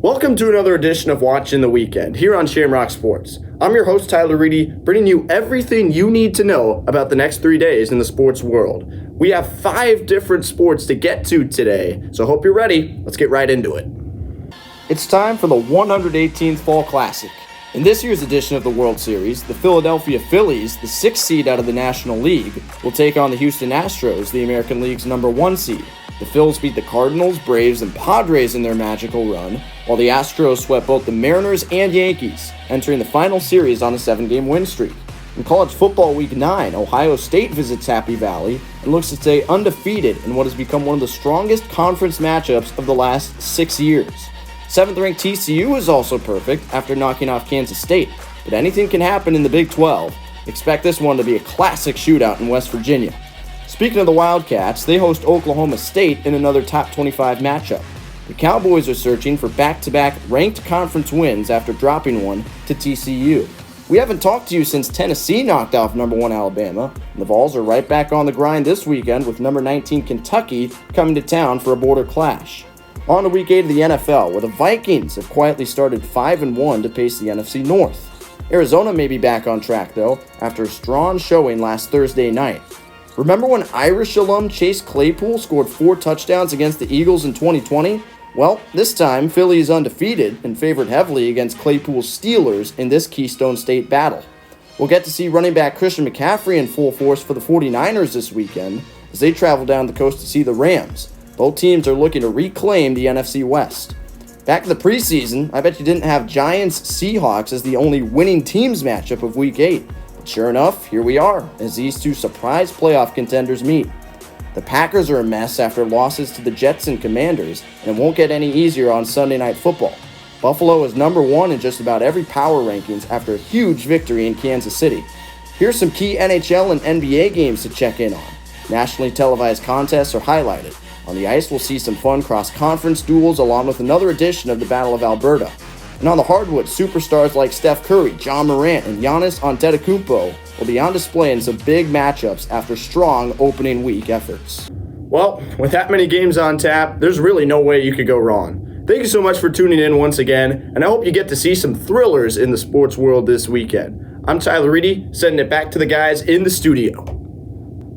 Welcome to another edition of Watching the Weekend here on Shamrock Sports. I'm your host, Tyler Reidy, bringing you everything you need to know about the next 3 days in the sports world. We have 5 different sports to get to today, so I hope you're ready. Let's get right into it. It's time for the 118th Fall Classic. In this year's edition of the World Series, the Philadelphia Phillies, the 6th seed out of the National League, will take on the Houston Astros, the American League's number 1 seed. The Phils beat the Cardinals, Braves, and Padres in their magical run, while the Astros swept both the Mariners and Yankees, entering the final series on a 7-game win streak. In College Football Week 9, Ohio State visits Happy Valley and looks to stay undefeated in what has become one of the strongest conference matchups of the last 6 years. 7th-ranked TCU is also perfect after knocking off Kansas State, but anything can happen in the Big 12. Expect this one to be a classic shootout in West Virginia. Speaking of the Wildcats, they host Oklahoma State in another top 25 matchup. The Cowboys are searching for back-to-back ranked conference wins after dropping one to TCU. We haven't talked to you since Tennessee knocked off number 1 Alabama, and the Vols are right back on the grind this weekend with number 19 Kentucky coming to town for a border clash. On to Week 8 of the NFL, where the Vikings have quietly started 5-1 to pace the NFC North. Arizona may be back on track, though, after a strong showing last Thursday night. Remember when Irish alum Chase Claypool scored 4 touchdowns against the Eagles in 2020? Well, this time, Philly is undefeated and favored heavily against Claypool's Steelers in this Keystone State battle. We'll get to see running back Christian McCaffrey in full force for the 49ers this weekend as they travel down the coast to see the Rams. Both teams are looking to reclaim the NFC West. Back in the preseason, I bet you didn't have Giants-Seahawks as the only winning teams matchup of Week 8. But sure enough, here we are, as these two surprise playoff contenders meet. The Packers are a mess after losses to the Jets and Commanders, and it won't get any easier on Sunday Night Football. Buffalo is number 1 in just about every power rankings after a huge victory in Kansas City. Here's some key NHL and NBA games to check in on. Nationally televised contests are highlighted. On the ice, we'll see some fun cross-conference duels along with another edition of the Battle of Alberta. And on the hardwood, superstars like Steph Curry, John Morant, and Giannis Antetokounmpo will be on display in some big matchups after strong opening week efforts. Well, with that many games on tap, there's really no way you could go wrong. Thank you so much for tuning in once again, and I hope you get to see some thrillers in the sports world this weekend. I'm Tyler Reidy, sending it back to the guys in the studio.